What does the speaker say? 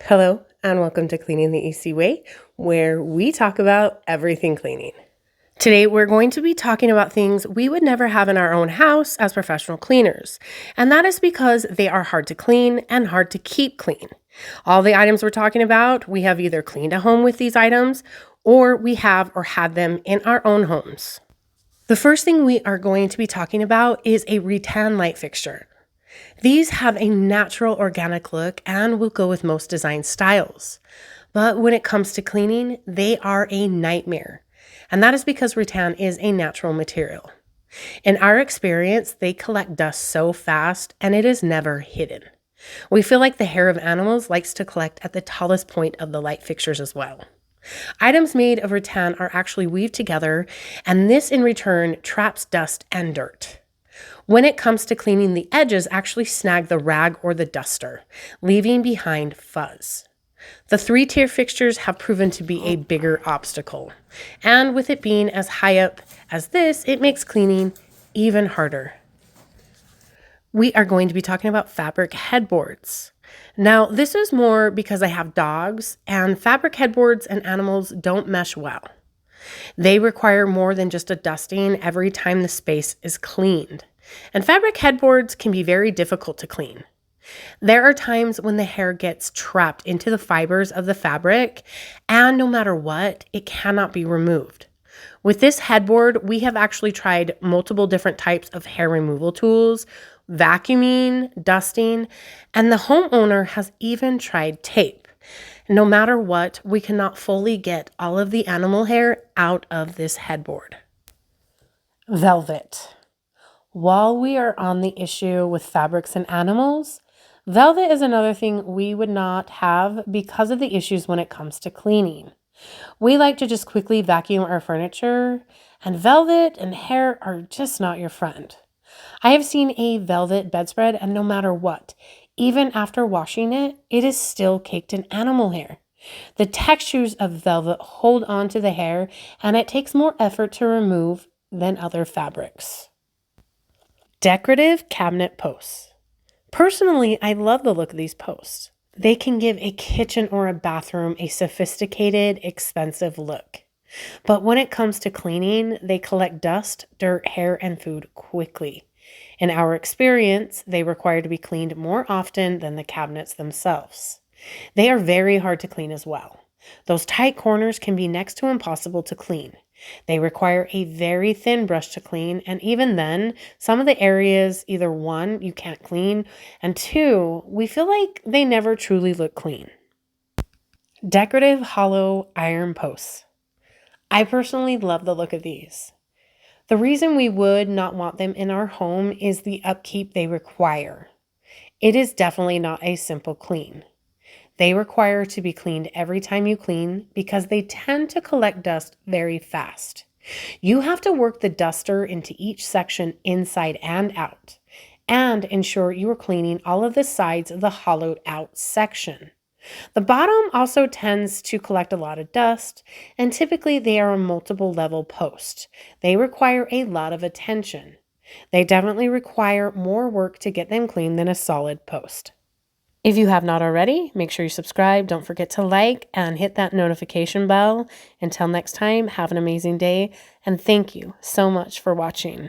Hello, and welcome to Cleaning the Easy Way, where we talk about everything cleaning. Today, we're going to be talking about things we would never have in our own house as professional cleaners, and that is because they are hard to clean and hard to keep clean. All the items we're talking about, we have either cleaned a home with these items, or we have or had them in our own homes. The first thing we are going to be talking about is a rattan light fixture. These have a natural organic look and will go with most design styles. But when it comes to cleaning, they are a nightmare. And that is because rattan is a natural material. In our experience, they collect dust so fast and it is never hidden. We feel like the hair of animals likes to collect at the tallest point of the light fixtures as well. Items made of rattan are actually weaved together, and this in return traps dust and dirt. When it comes to cleaning, the edges actually snag the rag or the duster, leaving behind fuzz. The 3-tier fixtures have proven to be a bigger obstacle, and with it being as high up as this, it makes cleaning even harder. We are going to be talking about fabric headboards. Now, this is more because I have dogs, and fabric headboards and animals don't mesh well. They require more than just a dusting every time the space is cleaned. And fabric headboards can be very difficult to clean. There are times when the hair gets trapped into the fibers of the fabric, and no matter what, it cannot be removed. With this headboard, we have actually tried multiple different types of hair removal tools, vacuuming, dusting, and the homeowner has even tried tape. No matter what, we cannot fully get all of the animal hair out of this headboard. Velvet. While we are on the issue with fabrics and animals, velvet is another thing we would not have because of the issues when it comes to cleaning. We like to just quickly vacuum our furniture, and velvet and hair are just not your friend. I have seen a velvet bedspread, and no matter what, even after washing it, it is still caked in animal hair. The textures of velvet hold on to the hair, and it takes more effort to remove than other fabrics. Decorative cabinet posts. Personally, I love the look of these posts. They can give a kitchen or a bathroom a sophisticated, expensive look. But when it comes to cleaning, they collect dust, dirt, hair, and food quickly. In our experience, they require to be cleaned more often than the cabinets themselves. They are very hard to clean as well. Those tight corners can be next to impossible to clean. They require a very thin brush to clean, and even then, some of the areas, either one, you can't clean, and two, we feel like they never truly look clean. Decorative hollow iron posts. I personally love the look of these. The reason we would not want them in our home is the upkeep they require. It is definitely not a simple clean. They require to be cleaned every time you clean because they tend to collect dust very fast. You have to work the duster into each section inside and out, and ensure you are cleaning all of the sides of the hollowed out section. The bottom also tends to collect a lot of dust, and typically they are a multiple level post. They require a lot of attention. They definitely require more work to get them clean than a solid post. If you have not already, make sure you subscribe. Don't forget to like and hit that notification bell. Until next time, have an amazing day, and thank you so much for watching.